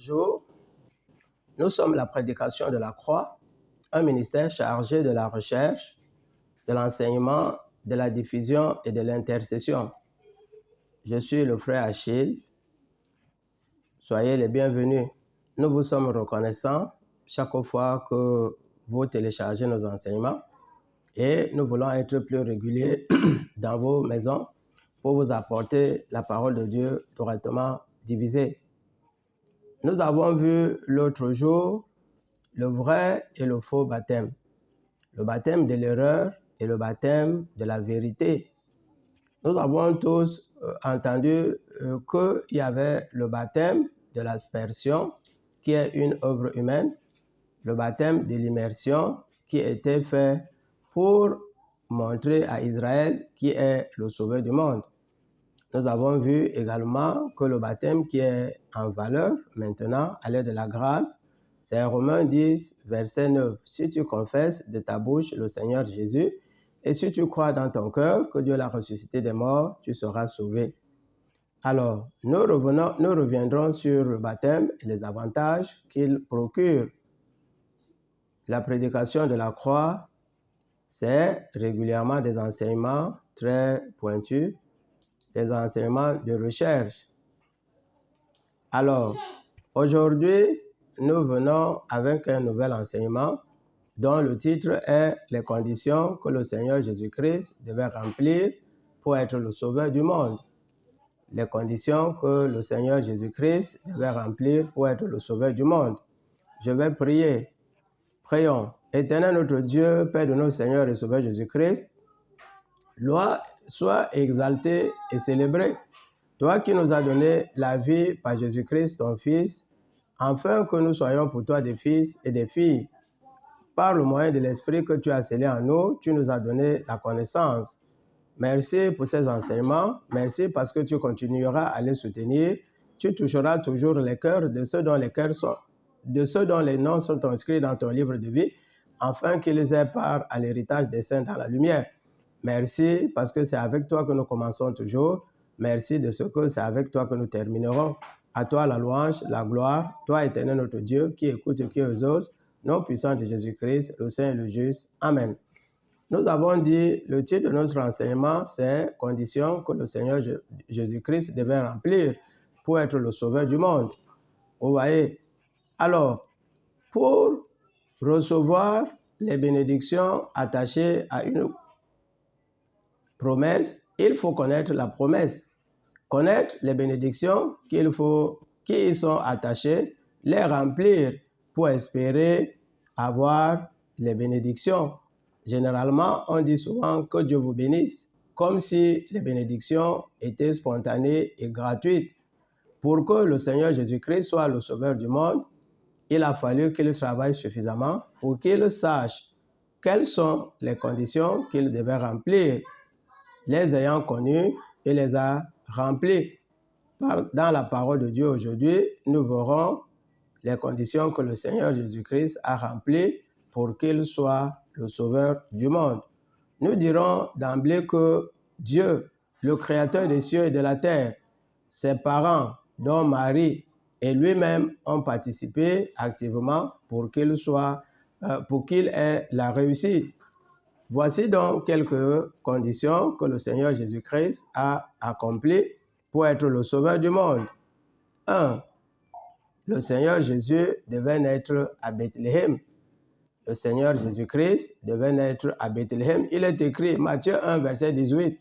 jour, nous sommes la prédication de la croix, un ministère chargé de la recherche, de l'enseignement, de la diffusion et de l'intercession. Je suis le frère Achille. Soyez les bienvenus. Nous vous sommes reconnaissants chaque fois que vous téléchargez nos enseignements et nous voulons être plus réguliers dans vos maisons pour vous apporter la parole de Dieu correctement divisée. Nous avons vu l'autre jour le vrai et le faux baptême, le baptême de l'erreur et le baptême de la vérité. Nous avons tous entendu qu'il y avait le baptême de l'aspersion, qui est une œuvre humaine, le baptême de l'immersion, qui était fait pour montrer à Israël qui est le sauveur du monde. Nous avons vu également que le baptême qui est en valeur maintenant, à l'aide de la grâce, c'est Romains 10, verset 9. Si tu confesses de ta bouche le Seigneur Jésus, et si tu crois dans ton cœur que Dieu l'a ressuscité des morts, tu seras sauvé. Alors, nous reviendrons sur le baptême et les avantages qu'il procure. La prédication de la croix, c'est régulièrement des enseignements très pointus, des enseignements de recherche. Alors, aujourd'hui, nous venons avec un nouvel enseignement dont le titre est « Les conditions que le Seigneur Jésus-Christ devait remplir pour être le sauveur du monde ». Les conditions que le Seigneur Jésus-Christ devait remplir pour être le sauveur du monde. Je vais prier. Prions. Éternel notre Dieu, Père de notre Seigneur et Sauveur Jésus-Christ, loi soit exalté et célébré. Toi qui nous as donné la vie par Jésus-Christ, ton Fils, afin que nous soyons pour toi des fils et des filles. Par le moyen de l'Esprit que tu as scellé en nous, tu nous as donné la connaissance. Merci pour ces enseignements. Merci parce que tu continueras à les soutenir. Tu toucheras toujours les cœurs de ceux dont les noms sont inscrits dans ton livre de vie, afin qu'ils aient part à l'héritage des saints dans la lumière. Merci parce que c'est avec toi que nous commençons toujours. Merci de ce que c'est avec toi que nous terminerons. À toi la louange, la gloire, toi éternel notre Dieu, qui écoute et qui exauce, nom puissant de Jésus-Christ, le Saint et le juste. Amen. Nous avons dit, le titre de notre enseignement, c'est « Conditions que le Seigneur Jésus-Christ devait remplir pour être le sauveur du monde ». Vous voyez? Alors, pour recevoir les bénédictions attachées à une promesse, il faut connaître la promesse. Connaître les bénédictions qui y sont attachées, les remplir pour espérer avoir les bénédictions. Généralement, on dit souvent que Dieu vous bénisse, comme si les bénédictions étaient spontanées et gratuites. Pour que le Seigneur Jésus-Christ soit le sauveur du monde, il a fallu qu'il travaille suffisamment pour qu'il sache quelles sont les conditions qu'il devait remplir. Les ayant connues, il les a remplies. Dans la parole de Dieu aujourd'hui, nous verrons les conditions que le Seigneur Jésus-Christ a remplies pour qu'il soit le sauveur du monde. Nous dirons d'emblée que Dieu, le créateur des cieux et de la terre, ses parents, dont Marie et lui-même ont participé activement pour qu'il ait la réussite. Voici donc quelques conditions que le Seigneur Jésus-Christ a accomplies pour être le sauveur du monde. 1. Le Seigneur Jésus devait naître à Bethléem. Le Seigneur Jésus-Christ devait naître à Bethléem. Il est écrit, Matthieu 1, verset 18.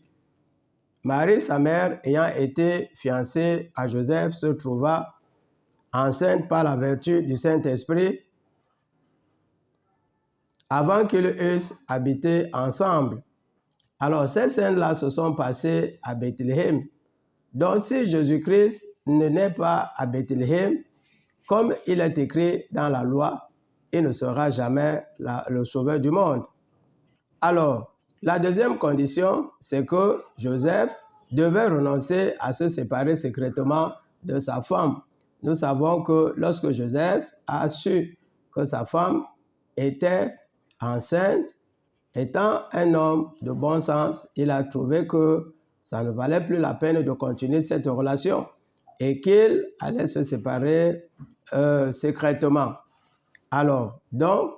Marie, sa mère, ayant été fiancée à Joseph, se trouva enceinte par la vertu du Saint-Esprit avant qu'ils eussent habité ensemble. Alors, ces scènes-là se sont passées à Bethléem. Donc, si Jésus-Christ ne naît pas à Bethléem, comme il est écrit dans la loi, il ne sera jamais le sauveur du monde. Alors, la deuxième condition, c'est que Joseph devait renoncer à se séparer secrètement de sa femme. Nous savons que lorsque Joseph a su que sa femme était enceinte, étant un homme de bon sens, il a trouvé que ça ne valait plus la peine de continuer cette relation. et qu'il allait se séparer secrètement. Alors, donc,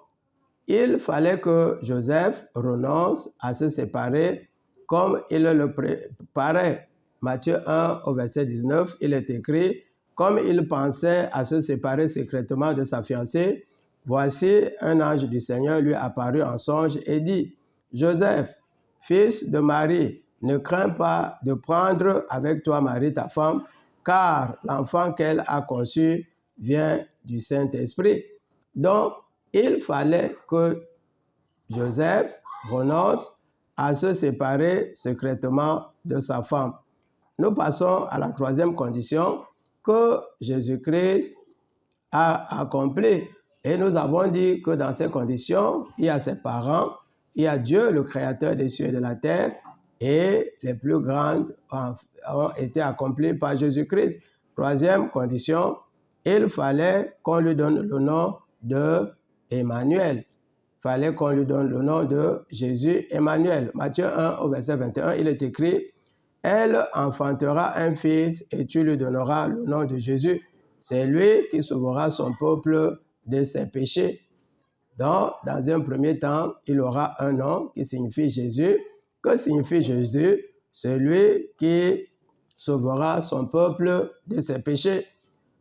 il fallait que Joseph renonce à se séparer comme il le préparait. Matthieu 1 au verset 19, il est écrit, comme il pensait à se séparer secrètement de sa fiancée, voici un ange du Seigneur lui apparut en songe et dit, Joseph, fils de Marie, ne crains pas de prendre avec toi Marie ta femme, car l'enfant qu'elle a conçu vient du Saint-Esprit. Donc, il fallait que Joseph renonce à se séparer secrètement de sa femme. Nous passons à la troisième condition que Jésus-Christ a accomplie. Et nous avons dit que dans ces conditions, il y a ses parents, il y a Dieu, le créateur des cieux et de la terre, et les plus grandes ont été accomplies par Jésus-Christ. Troisième condition, il fallait qu'on lui donne le nom de Emmanuel. Il fallait qu'on lui donne le nom de Jésus Emmanuel. Matthieu 1 au verset 21, il est écrit, « Elle enfantera un fils et tu lui donneras le nom de Jésus. C'est lui qui sauvera son peuple de ses péchés. » Donc, dans un premier temps, il aura un nom qui signifie Jésus. Que signifie Jésus? Celui qui sauvera son peuple de ses péchés.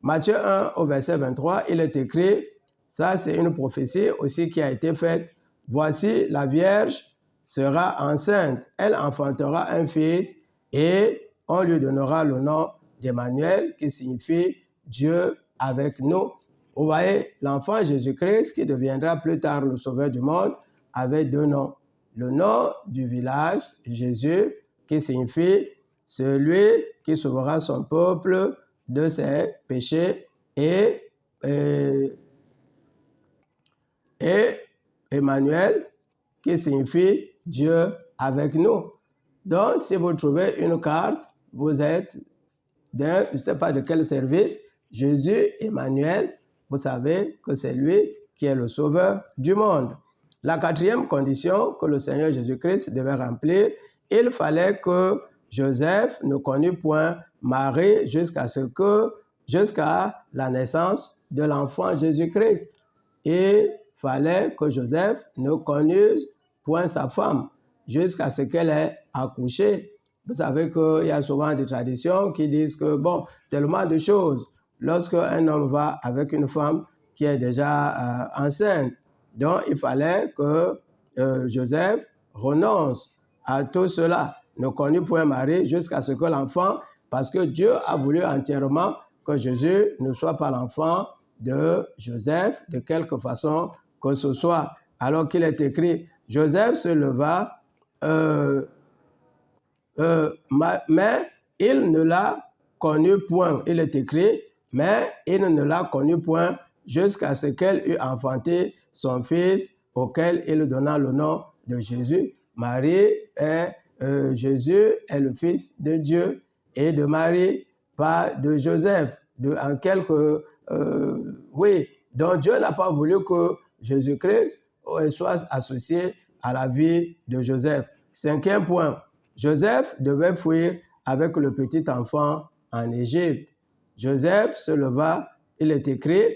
Matthieu 1 au verset 23, il est écrit, ça c'est une prophétie aussi qui a été faite. Voici la Vierge sera enceinte, elle enfantera un fils et on lui donnera le nom d'Emmanuel qui signifie Dieu avec nous. Vous voyez, l'enfant Jésus-Christ qui deviendra plus tard le sauveur du monde avait deux noms. Le nom du village, Jésus, qui signifie celui qui sauvera son peuple de ses péchés et Emmanuel qui signifie Dieu avec nous. Donc, si vous trouvez une carte, vous êtes je ne sais pas de quel service, Jésus Emmanuel, vous savez que c'est lui qui est le sauveur du monde. La quatrième condition que le Seigneur Jésus-Christ devait remplir, il fallait que Joseph ne connût point Marie jusqu'à la naissance de l'enfant Jésus-Christ. Il fallait que Joseph ne connût point sa femme jusqu'à ce qu'elle ait accouché. Vous savez qu'il y a souvent des traditions qui disent que, tellement de choses, lorsque un homme va avec une femme qui est déjà enceinte, donc il fallait que Joseph renonce à tout cela, ne connut point Marie jusqu'à ce que l'enfant, parce que Dieu a voulu entièrement que Jésus ne soit pas l'enfant de Joseph, de quelque façon que ce soit. Alors qu'il est écrit, Joseph se leva, mais il ne l'a connu point. Il est écrit, mais il ne l'a connu point jusqu'à ce qu'elle eût enfanté son fils, auquel il donna le nom de Jésus. Jésus est le fils de Dieu et de Marie, pas de Joseph. Donc Dieu n'a pas voulu que Jésus-Christ soit associé à la vie de Joseph. Cinquième point, Joseph devait fuir avec le petit enfant en Égypte. Joseph se leva, il est écrit,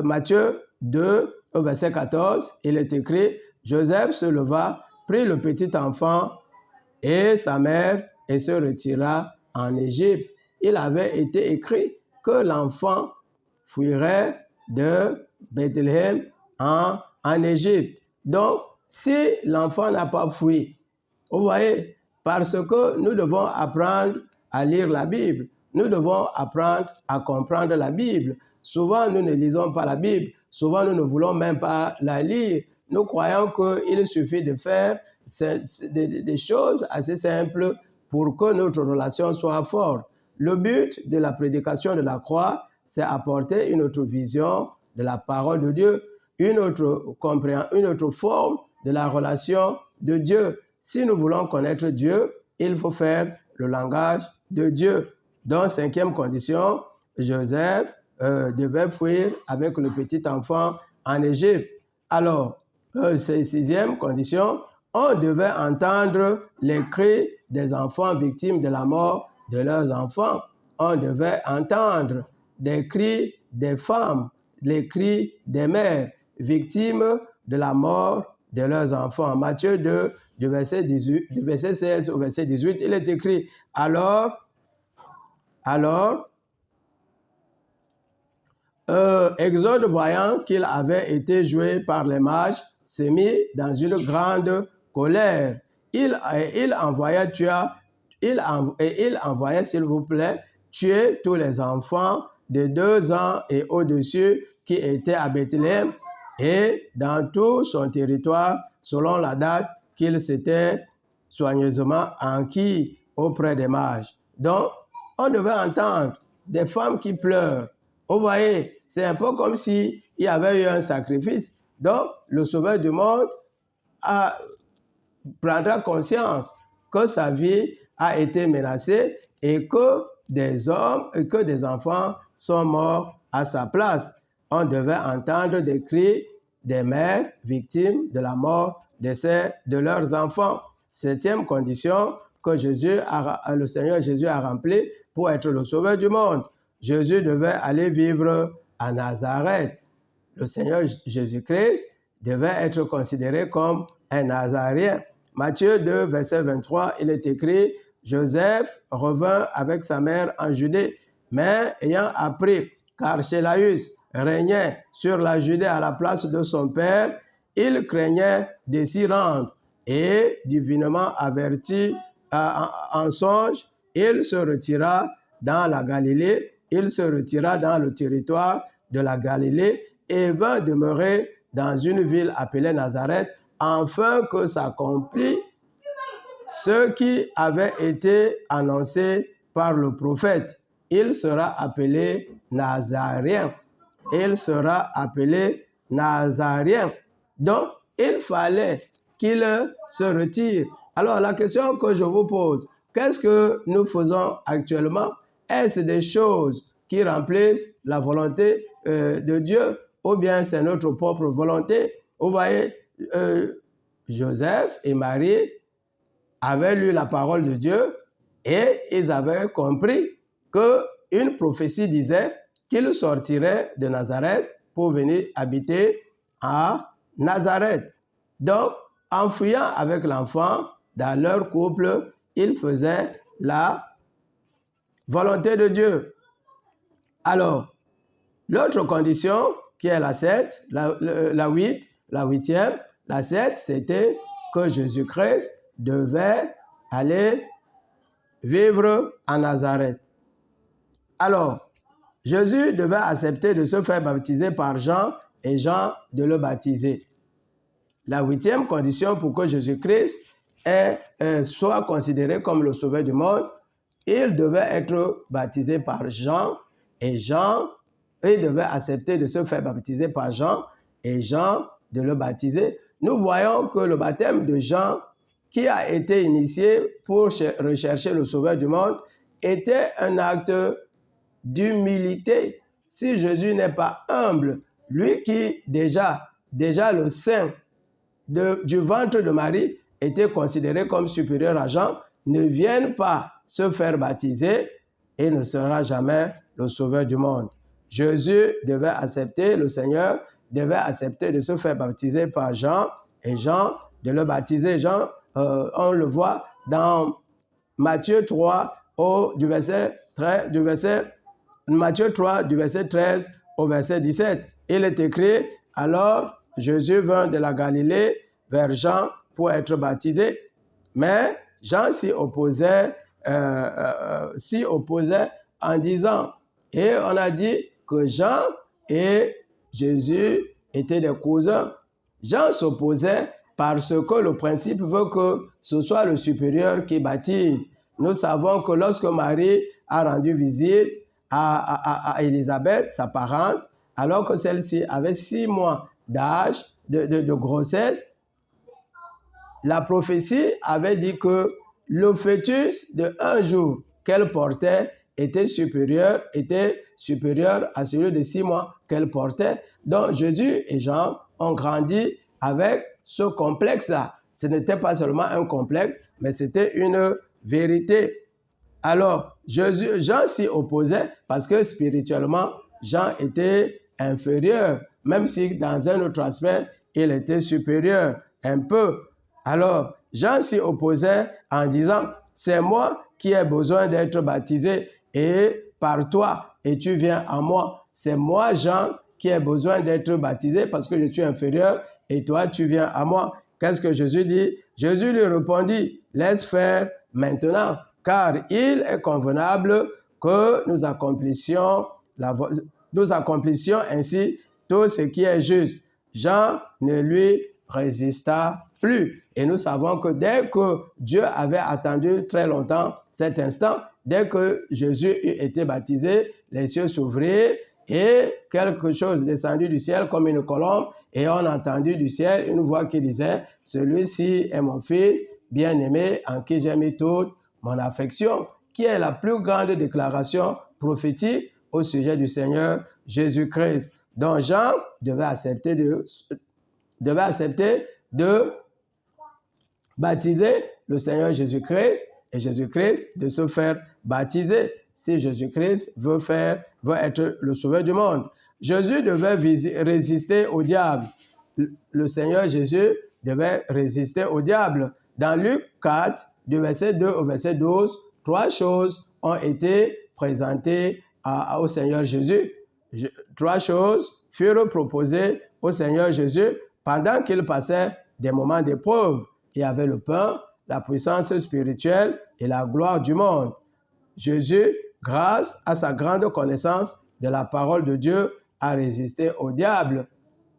Matthieu 2, verset 14, il est écrit, Joseph se leva, prit le petit enfant et sa mère et se retira en Égypte. Il avait été écrit que l'enfant fuirait de Bethléem en Égypte. Donc, si l'enfant n'a pas fui, vous voyez, parce que nous devons apprendre à lire la Bible, nous devons apprendre à comprendre la Bible. Souvent, nous ne lisons pas la Bible, souvent, nous ne voulons même pas la lire. Nous croyons qu'il suffit de faire des choses assez simples pour que notre relation soit forte. Le but de la prédication de la croix, c'est apporter une autre vision de la parole de Dieu, une autre forme de la relation de Dieu. Si nous voulons connaître Dieu, il faut faire le langage de Dieu. Donc, cinquième condition, Joseph devait fuir avec le petit enfant en Égypte. Alors, sixième condition, on devait entendre les cris des enfants victimes de la mort de leurs enfants. on devait entendre des cris des femmes, les cris des mères, victimes de la mort de leurs enfants. Matthieu 2, du verset 16 au verset 18, il est écrit, alors, Exode, voyant qu'il avait été joué par les mages, se mit dans une grande colère. Il envoyait, s'il vous plaît, tuer tous les enfants de 2 ans et au-dessus qui étaient à Bethléem et dans tout son territoire, selon la date qu'il s'était soigneusement enquis auprès des mages. Donc, on devait entendre des femmes qui pleurent. Vous voyez, c'est un peu comme s'il y avait eu un sacrifice. Donc, le Sauveur du monde prendra conscience que sa vie a été menacée et que des hommes et que des enfants sont morts à sa place. On devait entendre des cris des mères victimes de la mort de leurs enfants. 7e condition que le Seigneur Jésus a remplie pour être le Sauveur du monde. Jésus devait aller vivre à Nazareth. Le Seigneur Jésus-Christ devait être considéré comme un Nazaréen. Matthieu 2, verset 23, il est écrit, Joseph revint avec sa mère en Judée, mais ayant appris qu'Archélaüs régnait sur la Judée à la place de son père, il craignait de s'y rendre et, divinement averti en songe, il se retira dans la Galilée, il se retira dans le territoire de la Galilée et vint demeurer dans une ville appelée Nazareth, afin que s'accomplisse ce qui avait été annoncé par le prophète. Il sera appelé Nazaréen. Il sera appelé Nazaréen. Donc, il fallait qu'il se retire. Alors, la question que je vous pose, qu'est-ce que nous faisons actuellement? Est-ce des choses qui remplissent la volonté de Dieu ou bien c'est notre propre volonté? Vous voyez, Joseph et Marie avaient lu la parole de Dieu et ils avaient compris qu'une prophétie disait qu'ils sortiraient de Nazareth pour venir habiter à Nazareth. Donc, en fuyant avec l'enfant dans leur couple, ils faisaient la volonté de Dieu. Alors, l'autre condition, qui est la 7, la 8e, la 7, c'était que Jésus-Christ devait aller vivre à Nazareth. Alors, Jésus devait accepter de se faire baptiser par Jean et Jean de le baptiser. La 8e condition pour que Jésus-Christ soit considéré comme le Sauveur du monde, il devait être baptisé par Jean et Jean, il devait accepter de se faire baptiser par Jean et Jean de le baptiser. Nous voyons que le baptême de Jean, qui a été initié pour rechercher le Sauveur du monde, était un acte d'humilité. Si Jésus n'est pas humble, lui qui déjà le sein du ventre de Marie était considéré comme supérieur à Jean, ne vienne pas se faire baptiser et ne sera jamais le Sauveur du monde. Jésus devait accepter, le Seigneur devait accepter de se faire baptiser par Jean et Jean de le baptiser. Jean, on le voit dans Matthieu 3, Matthieu 3, du verset 13 au verset 17. Il est écrit, alors Jésus vint de la Galilée vers Jean pour être baptisé, mais Jean s'y opposait en disant, et on a dit que Jean et Jésus étaient des cousins. Jean s'opposait parce que le principe veut que ce soit le supérieur qui baptise. Nous savons que lorsque Marie a rendu visite à Élisabeth, sa parente, alors que celle-ci avait 6 mois d'âge, de grossesse, la prophétie avait dit que le fœtus de 1 jour qu'elle portait était supérieur à celui de 6 mois qu'elle portait. Donc Jésus et Jean ont grandi avec ce complexe-là. Ce n'était pas seulement un complexe, mais c'était une vérité. Alors, Jean s'y opposait parce que spirituellement, Jean était inférieur, même si dans un autre aspect, il était supérieur un peu. Alors, Jean s'y opposait en disant, c'est moi qui ai besoin d'être baptisé et par toi, et tu viens à moi. C'est moi, Jean, qui ai besoin d'être baptisé parce que je suis inférieur et toi, tu viens à moi. Qu'est-ce que Jésus dit? Jésus lui répondit, laisse faire maintenant, car il est convenable que nous accomplissions ainsi tout ce qui est juste. Jean ne lui résista plus. Et nous savons que dès que Dieu avait attendu très longtemps cet instant, dès que Jésus eut été baptisé, les cieux s'ouvrirent et quelque chose descendu du ciel comme une colombe, et on a entendu du ciel une voix qui disait, « Celui-ci est mon fils bien-aimé en qui j'ai mis toute mon affection », qui est la plus grande déclaration prophétique au sujet du Seigneur Jésus-Christ. Donc Jean devait accepter de baptiser le Seigneur Jésus-Christ et Jésus-Christ de se faire baptiser si Jésus-Christ veut être le sauveur du monde. Jésus devait résister au diable. Le Seigneur Jésus devait résister au diable. Dans Luc 4, du verset 2 au verset 12, 3 choses ont été présentées au Seigneur Jésus. 3 choses furent proposées au Seigneur Jésus pendant qu'il passait des moments d'épreuve. Il y avait le pain, la puissance spirituelle et la gloire du monde. Jésus, grâce à sa grande connaissance de la parole de Dieu, a résisté au diable.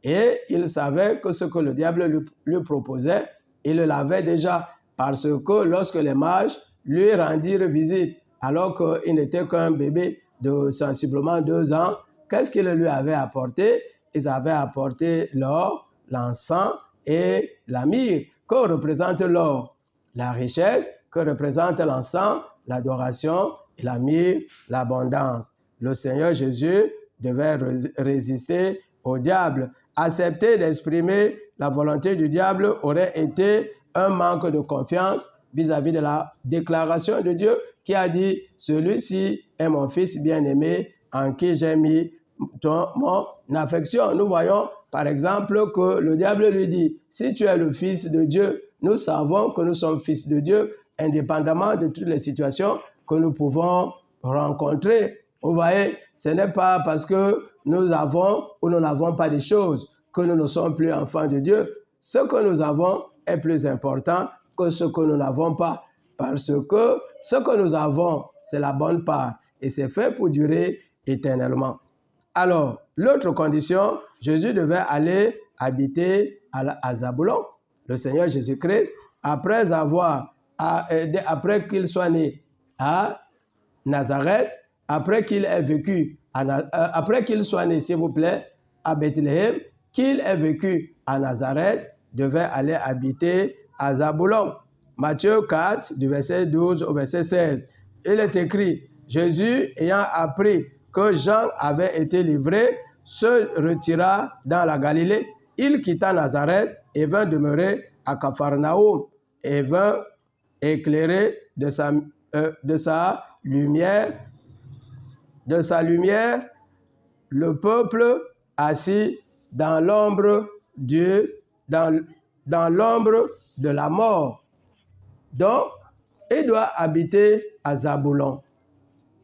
Et il savait que ce que le diable lui proposait, il l'avait déjà, parce que lorsque les mages lui rendirent visite, alors qu'il n'était qu'un bébé de sensiblement 2 ans, qu'est-ce qu'ils lui avaient apporté? Ils avaient apporté l'or, l'encens et la myrrhe. Que représente l'or? La richesse. Que représente l'encens? L'adoration. Et la myrrhe, l'abondance. Le Seigneur Jésus devait résister au diable. Accepter d'exprimer la volonté du diable aurait été un manque de confiance vis-à-vis de la déclaration de Dieu qui a dit « Celui-ci est mon fils bien-aimé en qui j'ai mis mon affection ». Nous voyons par exemple que le diable lui dit « Si tu es le fils de Dieu, nous savons que nous sommes fils de Dieu indépendamment de toutes les situations que nous pouvons rencontrer ». Vous voyez, ce n'est pas parce que nous avons ou nous n'avons pas des choses que nous ne sommes plus enfants de Dieu. Ce que nous avons est plus important que ce que nous n'avons pas. Parce que ce que nous avons, c'est la bonne part. Et c'est fait pour durer éternellement. Alors, l'autre condition, Jésus devait aller habiter à Zabulon. Le Seigneur Jésus-Christ, après qu'il soit né à Nazareth, après qu'il ait vécu, après qu'il soit né, s'il vous plaît, à Bethléem, qu'il ait vécu à Nazareth, devait aller habiter à Zabulon. Matthieu 4, du verset 12 au verset 16. Il est écrit, Jésus, ayant appris que Jean avait été livré, se retira dans la Galilée. Il quitta Nazareth et vint demeurer à Capharnaüm et vint éclairer de sa lumière le peuple assis dans l'ombre de la mort. Donc, il doit habiter à Zabulon.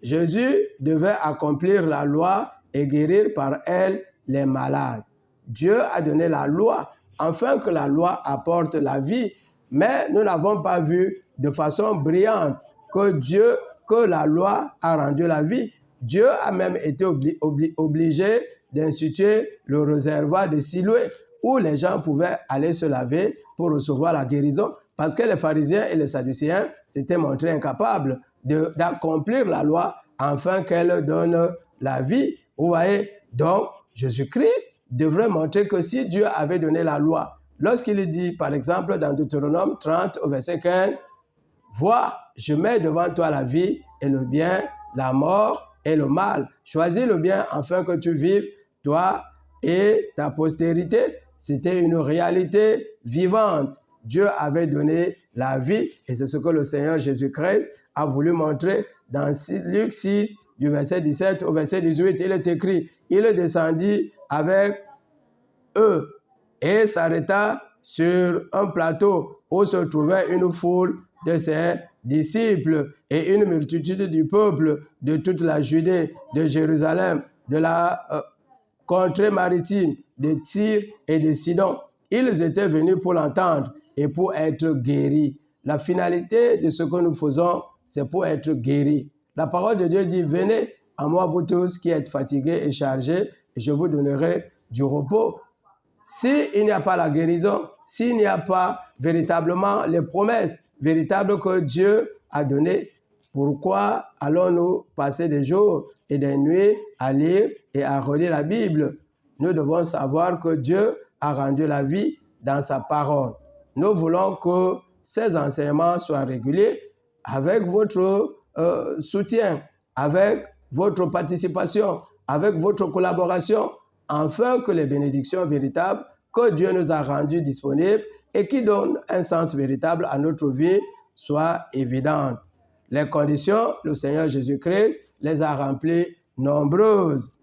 Jésus devait accomplir la loi et guérir par elle les malades. Dieu a donné la loi afin que la loi apporte la vie, mais nous n'avons pas vu de façon brillante que la loi a rendu la vie. Dieu a même été obligé d'instituer le réservoir de Siloé où les gens pouvaient aller se laver pour recevoir la guérison parce que les pharisiens et les sadducéens s'étaient montrés incapables d'accomplir la loi afin qu'elle donne la vie. Vous voyez, donc Jésus-Christ devrait montrer que si Dieu avait donné la loi, lorsqu'il dit par exemple dans Deutéronome 30 au verset 15, « Vois, je mets devant toi la vie et le bien, la mort et le mal. Choisis le bien afin que tu vives, toi et ta postérité. » C'était une réalité vivante. Dieu avait donné la vie et c'est ce que le Seigneur Jésus-Christ a voulu montrer Dans Luc 6, du verset 17 au verset 18, il est écrit, il descendit avec eux et s'arrêta sur un plateau où se trouvait une foule de ses disciples et une multitude du peuple de toute la Judée, de Jérusalem, de la contrée maritime, de Tyr et de Sidon. Ils étaient venus pour l'entendre et pour être guéris. La finalité de ce que nous faisons, c'est pour être guéris. La parole de Dieu dit, venez à moi vous tous qui êtes fatigués et chargés, et je vous donnerai du repos. S'il n'y a pas la guérison, s'il n'y a pas véritablement les promesses véritables que Dieu a données, pourquoi allons-nous passer des jours et des nuits à lire et à relire la Bible? Nous devons savoir que Dieu a rendu la vie dans sa parole. Nous voulons que ces enseignements soient réguliers avec votre soutien, avec votre participation, avec votre collaboration, afin que les bénédictions véritables que Dieu nous a rendues disponibles et qui donnent un sens véritable à notre vie soient évidentes. Les conditions, le Seigneur Jésus-Christ les a remplies nombreuses.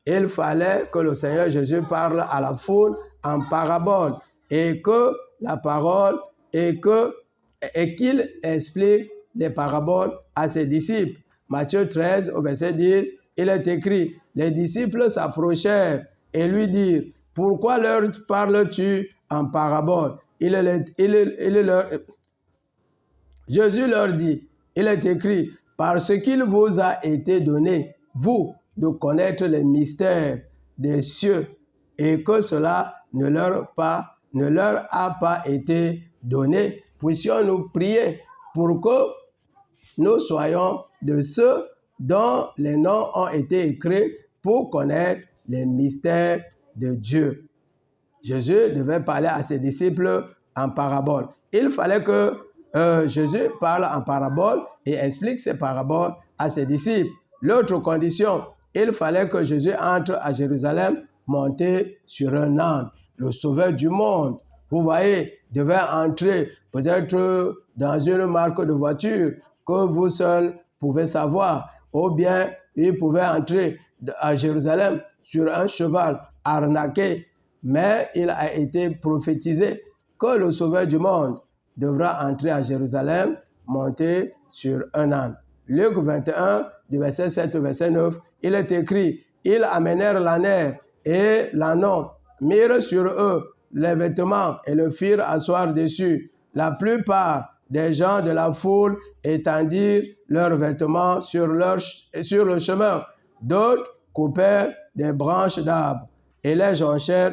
Il fallait que le Seigneur Jésus parle à la foule en parabole et que la parole et qu'il explique les paraboles à ses disciples. Matthieu 13 au verset 10, il est écrit, les disciples s'approchèrent et lui dirent, pourquoi leur parles-tu en parabole? Jésus leur dit, il est écrit, parce qu'il vous a été donné, vous, de connaître les mystères des cieux et que cela ne leur a pas été donné. Puissions-nous prier pour que nous soyons de ceux dont les noms ont été écrits pour connaître les mystères de Dieu. Jésus devait parler à ses disciples en parabole. Il fallait que Jésus parle en parabole et explique ses paraboles à ses disciples. L'autre condition, il fallait que Jésus entre à Jérusalem monté sur un âne, le sauveur du monde. Vous voyez, devait entrer peut-être dans une marque de voiture que vous seul pouvez savoir, ou bien il pouvait entrer à Jérusalem sur un cheval arnaqué, mais il a été prophétisé que le sauveur du monde devra entrer à Jérusalem monté sur un âne. Luc 21, du verset 7 au verset 9, il est écrit, ils amenèrent l'âne et l'ânon, mirent sur eux les vêtements et le firent asseoir dessus. La plupart des gens de la foule étendirent leurs vêtements sur le chemin. D'autres coupèrent des branches d'arbres et les jonchèrent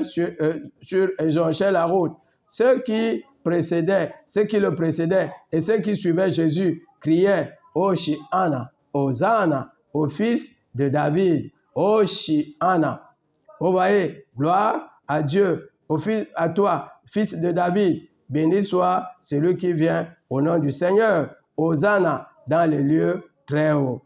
jonchaient la route. Ceux qui le précédaient et ceux qui suivaient Jésus criaient Hoshiana, Hosanna, au fils de David. Hoshiana. Vous voyez, gloire à Dieu, à toi, fils de David. Béni soit celui qui vient au nom du Seigneur. Hosanna dans les lieux très hauts.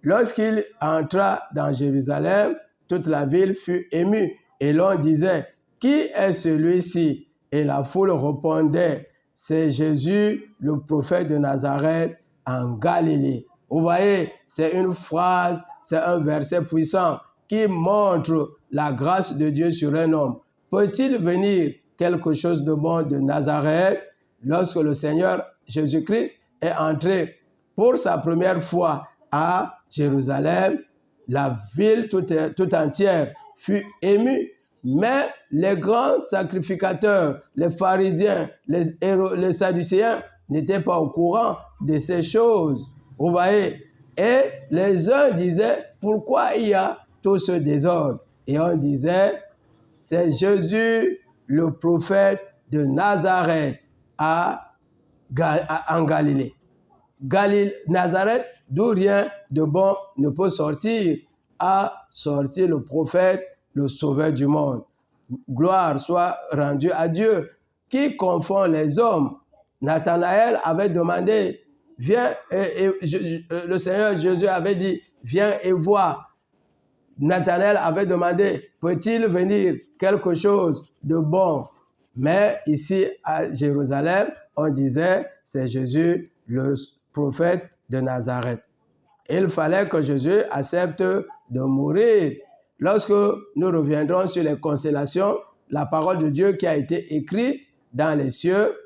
Lorsqu'il entra dans Jérusalem, toute la ville fut émue et l'on disait, qui est celui-ci? Et la foule répondait, c'est Jésus, le prophète de Nazareth en Galilée. Vous voyez, c'est une phrase, c'est un verset puissant qui montre la grâce de Dieu sur un homme. Peut-il venir quelque chose de bon de Nazareth? Lorsque le Seigneur Jésus-Christ est entré pour sa première fois à Jérusalem, la ville tout entière fut émue, mais les grands sacrificateurs, les pharisiens, les sadducéens n'étaient pas au courant de ces choses. Vous voyez? Et les uns disaient, pourquoi il y a tout ce désordre? Et on disait, c'est Jésus, le prophète de Nazareth en Galilée. Nazareth, d'où rien de bon ne peut sortir, a sorti le prophète, le sauveur du monde. Gloire soit rendue à Dieu qui confond les hommes. Nathanaël avait demandé, viens, le Seigneur Jésus avait dit, viens et vois. Nathanaël avait demandé, peut-il venir quelque chose de bon? Mais ici à Jérusalem, on disait, c'est Jésus, le prophète de Nazareth. Il fallait que Jésus accepte de mourir. Lorsque nous reviendrons sur les constellations, la parole de Dieu qui a été écrite dans les cieux,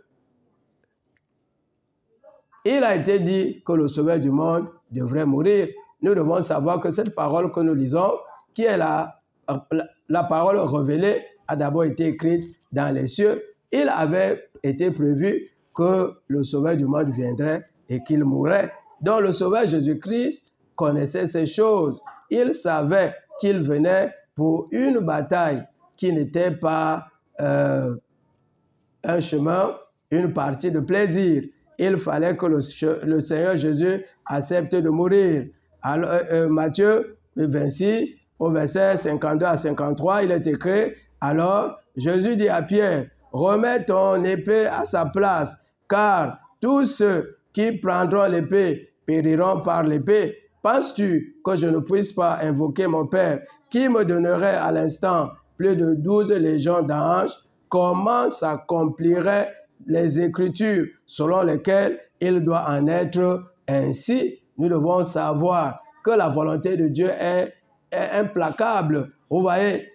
il a été dit que le Sauveur du monde devrait mourir. Nous devons savoir que cette parole que nous lisons, qui est la parole révélée, a d'abord été écrite dans les cieux. Il avait été prévu que le Sauveur du monde viendrait et qu'il mourrait. Donc le Sauveur Jésus-Christ connaissait ces choses. Il savait qu'il venait pour une bataille qui n'était pas un chemin, une partie de plaisir. Il fallait que le Seigneur Jésus accepte de mourir. Alors, Matthieu 26, au verset 52 à 53, il est écrit, alors Jésus dit à Pierre, remets ton épée à sa place, car tous ceux qui prendront l'épée périront par l'épée. Penses-tu que je ne puisse pas invoquer mon Père, qui me donnerait à l'instant plus de 12 légions d'anges? Comment s'accompliraient les Écritures selon lesquelles il doit en être ainsi? Nous devons savoir que la volonté de Dieu est implacable. Vous voyez,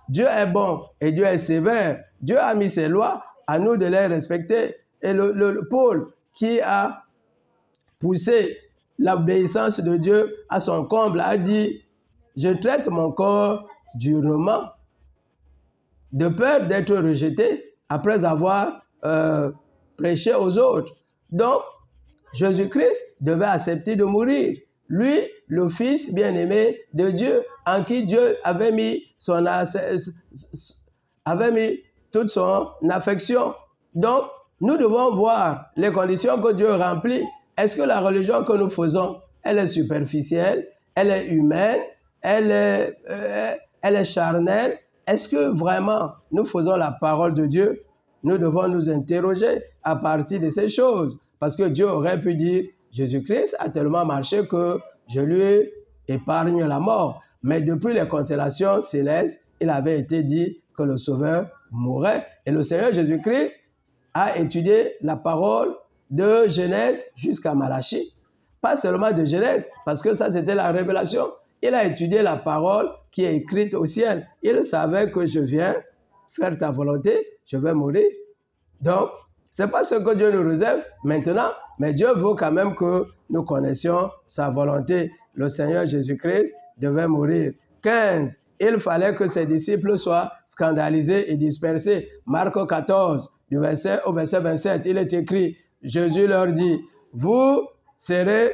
Dieu est bon et Dieu est sévère. Dieu a mis ses lois, à nous de les respecter. Et Paul, qui a poussé l'obéissance de Dieu à son comble, a dit, je traite mon corps durement, de peur d'être rejeté après avoir prêché aux autres. Donc, Jésus-Christ devait accepter de mourir. Lui, le Fils bien-aimé de Dieu, en qui Dieu avait mis toute son affection. Donc, nous devons voir les conditions que Dieu remplit. Est-ce que la religion que nous faisons, elle est superficielle, elle est humaine, elle est charnelle? Est-ce que vraiment nous faisons la parole de Dieu? Nous devons nous interroger à partir de ces choses. Parce que Dieu aurait pu dire, Jésus-Christ a tellement marché que je lui épargne la mort. Mais depuis les constellations célestes, il avait été dit que le Sauveur mourrait. Et le Seigneur Jésus-Christ a étudié la parole de Genèse jusqu'à Malachie. Pas seulement de Genèse, parce que ça c'était la révélation. Il a étudié la parole qui est écrite au ciel. Il savait que je viens faire ta volonté, je vais mourir. Donc, ce n'est pas ce que Dieu nous réserve maintenant, mais Dieu veut quand même que nous connaissions sa volonté. Le Seigneur Jésus-Christ devait mourir. 15. Il fallait que ses disciples soient scandalisés et dispersés. Marc 14, du verset au verset 27, il est écrit, Jésus leur dit, vous serez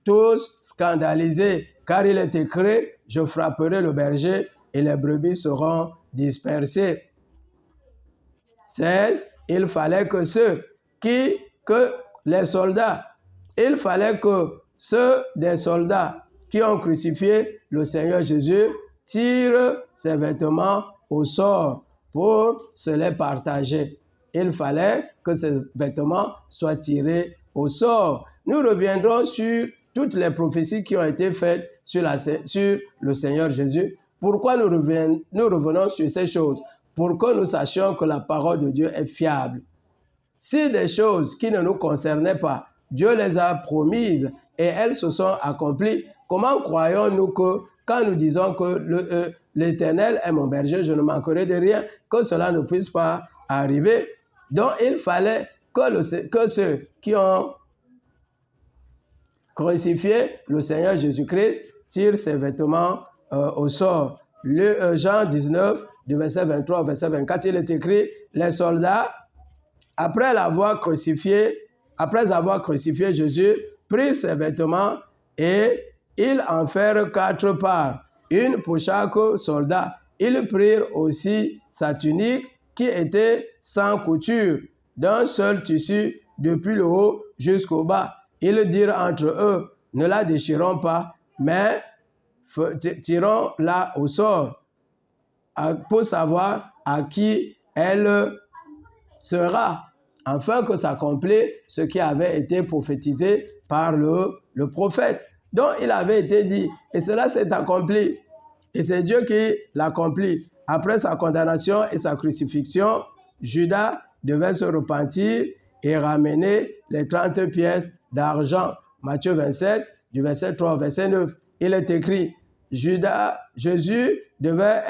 tous scandalisés, car il est écrit, je frapperai le berger et les brebis seront dispersées. 16. Il fallait que il fallait que ceux des soldats qui ont crucifié le Seigneur Jésus tirent ses vêtements au sort pour se les partager. Il fallait que ces vêtements soient tirés au sort. Nous reviendrons sur toutes les prophéties qui ont été faites sur le Seigneur Jésus. Pourquoi nous revenons sur ces choses? Pour que nous sachions que la parole de Dieu est fiable. Si des choses qui ne nous concernaient pas, Dieu les a promises et elles se sont accomplies, comment croyons-nous que quand nous disons que l'Éternel est mon berger, je ne manquerai de rien, que cela ne puisse pas arriver? Donc il fallait que ceux qui ont crucifié le Seigneur Jésus-Christ tirent ses vêtements au sort. Jean 19, du verset 23 au verset 24, il est écrit, les soldats, après avoir crucifié Jésus, prirent ses vêtements et ils en firent 4 parts, une pour chaque soldat. Ils prirent aussi sa tunique qui était sans couture, d'un seul tissu depuis le haut jusqu'au bas. Ils dirent entre eux, ne la déchirons pas, mais tirons-la au sort, pour savoir à qui elle sera, afin que s'accomplisse ce qui avait été prophétisé par le prophète. Donc il avait été dit, et cela s'est accompli. Et c'est Dieu qui l'accomplit. Après sa condamnation et sa crucifixion, Judas devait se repentir et ramener les 30 pièces d'argent. Matthieu 27, du verset 3 au verset 9. Il est écrit, Jésus devait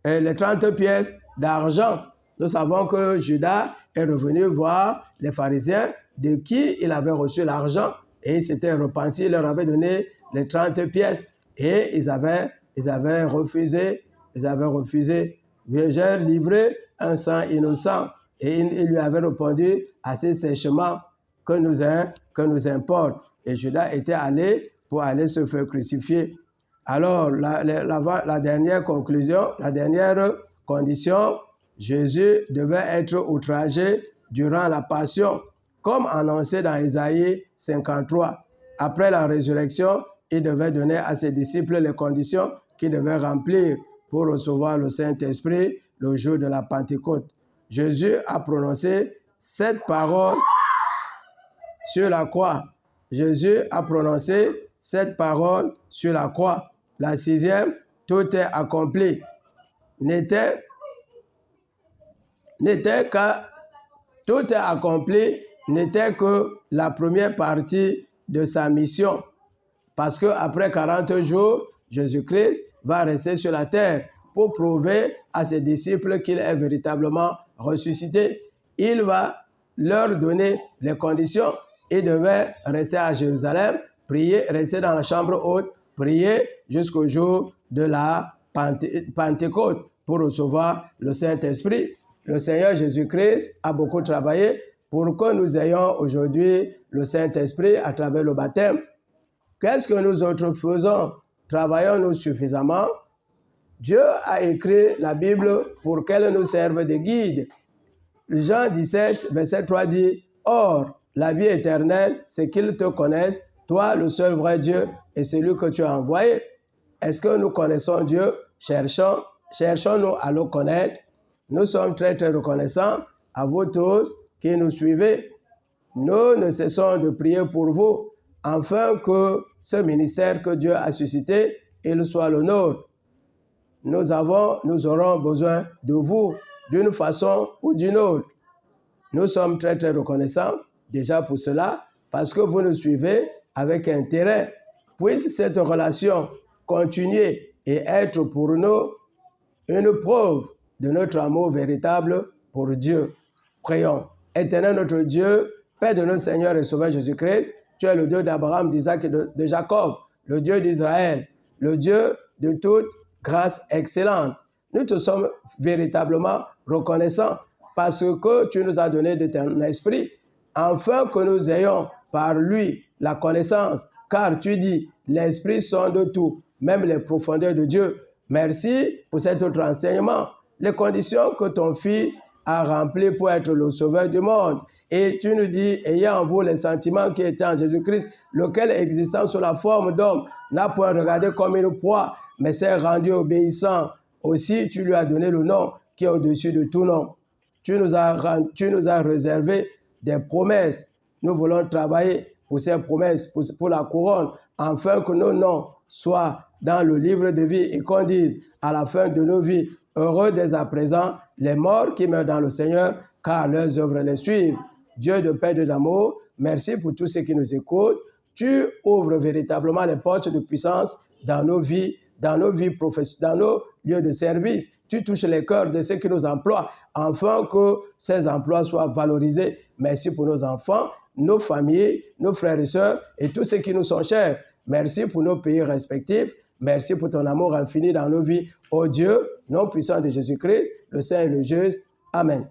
les 30 pièces d'argent. Nous savons que Judas est revenu voir les pharisiens de qui il avait reçu l'argent et il s'était repenti, il leur avait donné les 30 pièces et ils avaient refusé. J'ai livré un sang innocent et il lui avait répondu assez sèchement que nous importe. Et Judas était allé pour aller se faire crucifier. Alors, la dernière conclusion, la dernière condition, Jésus devait être outragé durant la passion, comme annoncé dans Isaïe 53. Après la résurrection, il devait donner à ses disciples les conditions qu'ils devaient remplir pour recevoir le Saint-Esprit le jour de la Pentecôte. Jésus a prononcé 7 paroles sur la croix. Jésus a prononcé 7 paroles sur la croix. La 6e, tout est accompli. Tout est accompli n'était que la première partie de sa mission. Parce qu'après 40 jours, Jésus-Christ va rester sur la terre pour prouver à ses disciples qu'il est véritablement ressuscité. Il va leur donner les conditions. Ils devaient rester à Jérusalem, prier, rester dans la chambre haute, prier jusqu'au jour de la Pentecôte pour recevoir le Saint-Esprit. Le Seigneur Jésus-Christ a beaucoup travaillé pour que nous ayons aujourd'hui le Saint-Esprit à travers le baptême. Qu'est-ce que nous autres faisons? Travaillons-nous suffisamment? Dieu a écrit la Bible pour qu'elle nous serve de guide. Jean 17, verset 3 dit, « Or, la vie éternelle, c'est qu'ils te connaissent, toi, le seul vrai Dieu, et celui que tu as envoyé. » Est-ce que nous connaissons Dieu? Cherchons-nous à le connaître. Nous sommes très, très reconnaissants à vous tous qui nous suivez. Nous ne cessons de prier pour vous, afin que ce ministère que Dieu a suscité, il soit le nôtre. Nous aurons besoin de vous d'une façon ou d'une autre. Nous sommes très, très reconnaissants déjà pour cela, parce que vous nous suivez avec intérêt. Puisse cette relation continuer et être pour nous une preuve de notre amour véritable pour Dieu. Prions. Éternel notre Dieu, Père de notre Seigneur et Sauveur Jésus-Christ, tu es le Dieu d'Abraham, d'Isaac et de Jacob, le Dieu d'Israël, le Dieu de toute grâce excellente. Nous te sommes véritablement reconnaissants parce que tu nous as donné de ton esprit, afin que nous ayons par lui la connaissance, car tu dis, l'esprit sonde tout, même les profondeurs de Dieu. Merci pour cet autre enseignement. Les conditions que ton Fils a remplies pour être le sauveur du monde. Et tu nous dis, ayez en vous les sentiments qui étaient en Jésus-Christ, lequel existant sous la forme d'homme, n'a point regardé comme une proie, mais s'est rendu obéissant. Aussi, tu lui as donné le nom qui est au-dessus de tout nom. Tu nous as réservé des promesses. Nous voulons travailler pour ces promesses, pour la couronne, afin que nos noms soient dans le livre de vie et qu'on dise à la fin de nos vies, heureux dès à présent les morts qui meurent dans le Seigneur, car leurs œuvres les suivent. Dieu de paix et d'amour, merci pour tous ceux qui nous écoutent. Tu ouvres véritablement les portes de puissance dans nos vies professionnelles, dans nos lieux de service. Tu touches les cœurs de ceux qui nous emploient, afin que ces emplois soient valorisés. Merci pour nos enfants, nos familles, nos frères et sœurs et tous ceux qui nous sont chers. Merci pour nos pays respectifs. Merci pour ton amour infini dans nos vies. Ô Dieu, nom puissant de Jésus-Christ, le Saint et le juste. Amen.